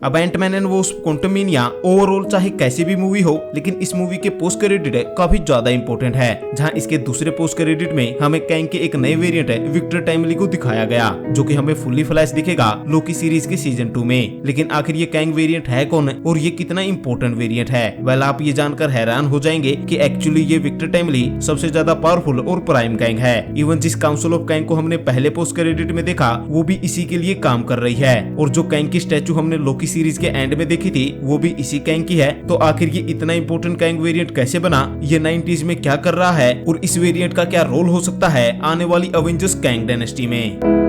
अब Ant Man and Wasp Quantumania overall चाहे कैसी भी मूवी हो, लेकिन इस मूवी के पोस्ट क्रेडिट काफी ज्यादा इंपॉर्टेंट है, जहां इसके दूसरे पोस्ट क्रेडिट में हमें कैंग के एक नए वेरिएंट विक्टर टाइमली को दिखाया गया, जो कि हमें फुल्ली फ्लैश दिखेगा लोकी सीरीज के सीजन 2 में। लेकिन आखिर ये कैंग वेरिएंट है कौन और ये कितना इंपॉर्टेंट वेरिएंट है? वेल, आप ये जानकर हैरान हो जाएंगे कि एक्चुअली ये विक्टर टाइमली सबसे ज्यादा पावरफुल और प्राइम कैंग है। इवन जिस काउंसिल ऑफ कैंग को हमने पहले पोस्ट क्रेडिट में देखा, वो भी इसी के लिए काम कर रही है, और जो कैंग की स्टैचू हमने लोकी सीरीज के एंड में देखी थी, वो भी इसी कैंग की है। तो आखिर ये इतना इंपॉर्टेंट कैंग वेरिएंट कैसे बना, ये 90s में क्या कर रहा है, और इस वेरिएंट का क्या रोल हो सकता है आने वाली अवेंजर्स कैंग डायनेस्टी में?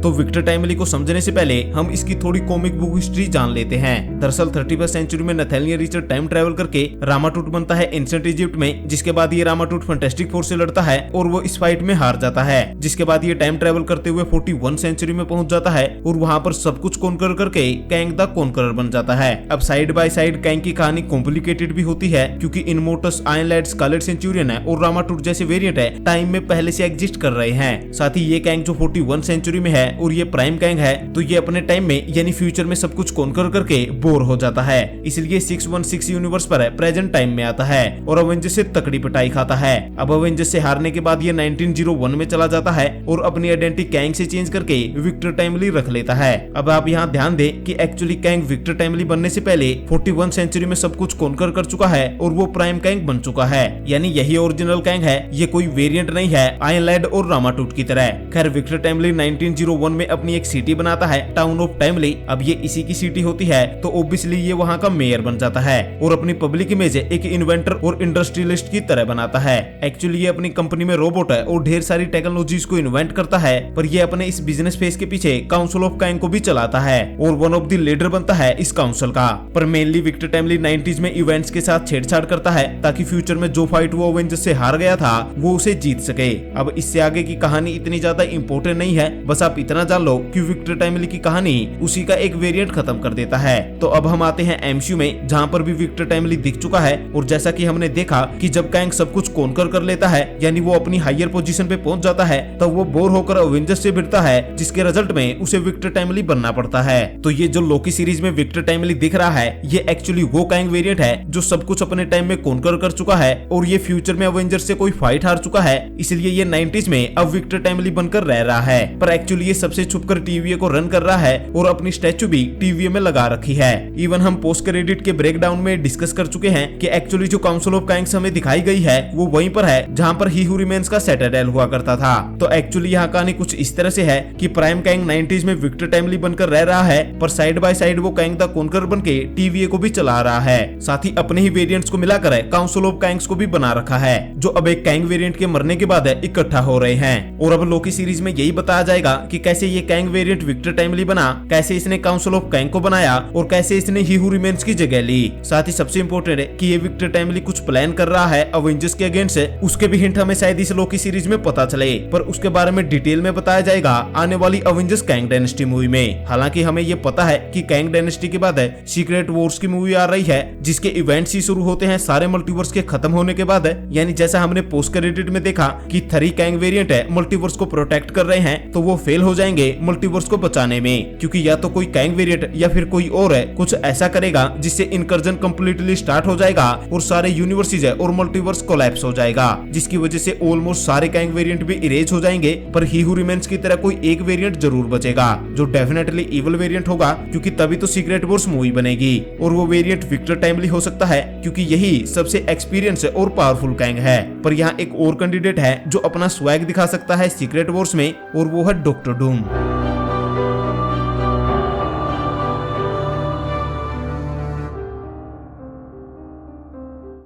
तो विक्टर टाइमली को समझने से पहले हम इसकी थोड़ी कॉमिक बुक हिस्ट्री जान लेते हैं। दरअसल 31st सेंचुरी में नथानियल रिचर्ड टाइम ट्रैवल करके रामाटूट बनता है एंशिएंट इजिप्ट में, जिसके बाद ये रामाटूट फैंटास्टिक फोर से लड़ता है और वो इस फाइट में हार जाता है। जिसके बाद ये टाइम ट्रैवल करते हुए 41 सेंचुरी में पहुंच जाता है और वहां पर सब कुछ कॉन्कर करके कैंग द कॉन्करर बन जाता है। अब साइड बाय साइड कैंग की कहानी कॉम्प्लिकेटेड भी होती है, क्योंकि इनमोर्टस, आयरन लैड, स्कारलेट सेंचुरियन है और रामाटूट जैसे वेरिएंट है टाइम में पहले से एग्जिस्ट कर रहे हैं। साथ ही ये कैंग जो 41 सेंचुरी में है और ये प्राइम कैंग है, तो ये अपने टाइम में यानी फ्यूचर में सब कुछ कॉन्कर करके बोर हो जाता है, इसलिए 616 यूनिवर्स पर प्रेजेंट टाइम में आता है और अवेंजर्स से तकड़ी पिटाई खाता है। अब अवेंजर्स से हारने के बाद ये 1901 में चला जाता है और अपनी आइडेंटिटी कैंग से चेंज करके विक्टर टाइमली रख लेता है। अब आप यहाँ ध्यान दें कि एक्चुअली कैंग विक्टर टाइमली बनने से पहले 41 सेंचुरी में सब कुछ कॉन्कर कर चुका है और वो प्राइम कैंग बन चुका है, यानी यही ओरिजिनल कैंग है, ये कोई वेरिएंट नहीं है आयरन लैड और रामाटूट की तरह। खैर, विक्टर टाइमली 1901 में अपनी एक सिटी बनाता है, टाउन ऑफ टाइमली। अब ये इसी की सिटी होती है, तो ऑब्वियसली ये वहाँ का मेयर बन जाता है और अपनी पब्लिक इमेज एक इन्वेंटर और इंडस्ट्रियलिस्ट की तरह बनाता है। एक्चुअली ये अपनी कंपनी में रोबोट है और ढेर सारी टेक्नोलॉजीज को इन्वेंट करता है, पर ये अपने इस बिजनेस फेस के पीछे काउंसिल ऑफ कैंग को भी चलाता है और वन ऑफ द लीडर बनता है इस काउंसिल का। पर मेनली विक्टर टाइमली 90s में इवेंट्स के साथ छेड़छाड़ करता है, ताकि फ्यूचर में जो फाइट वो अवेंजर्स से हार गया था वो उसे जीत सके। अब इससे आगे की कहानी इतनी ज्यादा इंपॉर्टेंट नहीं है, बस आप इतना जान लो कि विक्टर टाइमली की कहानी उसी का एक वेरिएंट खत्म कर देता है। तो अब हम आते हैं एमसीयू में, जहाँ पर भी विक्टर टाइमली दिख चुका है, और जैसा कि हमने देखा कि जब कैंग सब कुछ कॉन्कर कर लेता है, यानी वो अपनी हायर पोजीशन पे पहुंच जाता है, तब वो बोर होकर अवेंजर्स से भिड़ता है, जिसके रिजल्ट में उसे विक्टर टाइमली बनना पड़ता है। तो ये जो लोकी सीरीज में विक्टर टाइमली दिख रहा है, ये एक्चुअली वो कैंग वेरिएंट है जो सब कुछ अपने टाइम में कॉन्कर कर चुका है और ये फ्यूचर में अवेंजर्स से कोई फाइट हार चुका है, इसलिए ये 90s में अब विक्टर टाइमली बनकर रह रहा है। पर एक्चुअली ये सबसे छुपकर टीवीए को रन कर रहा है और अपनी स्टैचू भी टीवीए में लगा रखी है। इवन हम पोस्ट क्रेडिट के ब्रेकडाउन में डिस्कस कर चुके हैं कि एक्चुअली जो काउंसिल ऑफ कैंग्स हमें दिखाई गई है वो वहीं पर है जहां पर ही हू रिमेन्स का सेटाडेल हुआ करता था। तो एक्चुअली यहाँ कहानी कुछ इस तरह से है कि प्राइम कैंग 90s में विक्टर टाइमली बनकर रह रहा है, पर साइड बाय साइड वो कैंग द कॉन्करर बनके टीवीए को भी चला रहा है। साथ ही अपने ही वेरिएंट्स को मिलाकर काउंसिल ऑफ कैंग्स को भी बना रखा है, जो अब एक कैंग वेरिएंट के मरने के बाद इकट्ठा हो रहे हैं। और अब लोकी सीरीज में यही बताया जाएगा कि कैसे ये कैंग वेरिएंट विक्टर टाइमली बना, कैसे इसने काउंसिल ऑफ कैंग को बनाया और कैसे इसने ही हू रिमेन्स की जगह ली। साथ ही सबसे इंपॉर्टेंट है कि ये विक्टर टाइमली कुछ प्लान कर रहा है अवेंजर्स के अगेंस्ट, उसके भी हिंट हमें शायद इस लोकी सीरीज में पता चले, पर उसके बारे में डिटेल में बताया जाएगा आने वाली अवेंजर्स कैंग डायनेस्टी मूवी में। हालांकि हमें ये पता है कि कैंग डायनेस्टी के बाद सीक्रेट वॉर्स की मूवी आ रही है, जिसके इवेंट्स ही शुरू होते हैं सारे मल्टीवर्स के खत्म होने के बाद, यानी जैसा हमने पोस्ट क्रेडिट में देखा कि 3 कैंग वेरिएंट है मल्टीवर्स को प्रोटेक्ट कर रहे हैं, तो वो फेल हो जाएंगे मल्टीवर्स को बचाने में, क्योंकि या तो कोई कैंग वेरिएंट या फिर कोई और है कुछ ऐसा करेगा जिससे इनकर्जन कंप्लीटली स्टार्ट हो जाएगा और सारे यूनिवर्सेस और मल्टीवर्स कोलैप्स हो जाएगा, जिसकी वजह से ऑलमोस्ट सारे कैंग वेरिएंट भी इरेज हो जाएंगे, पर ही हू रिमेन्स की तरह कोई एक वेरिएंट जरूर बचेगा, जो डेफिनेटली इविल वेरिएंट होगा, क्योंकि तभी तो सीक्रेट वॉर्स मूवी बनेगी। और वो वेरिएंट विक्टर टाइमली हो सकता है, क्योंकि यही सबसे एक्सपीरियंस और पावरफुल कैंग है। पर यहाँ एक और कैंडिडेट है जो अपना स्वैग दिखा सकता है सीक्रेट वॉर्स में, और वो है डॉक्टर डूम।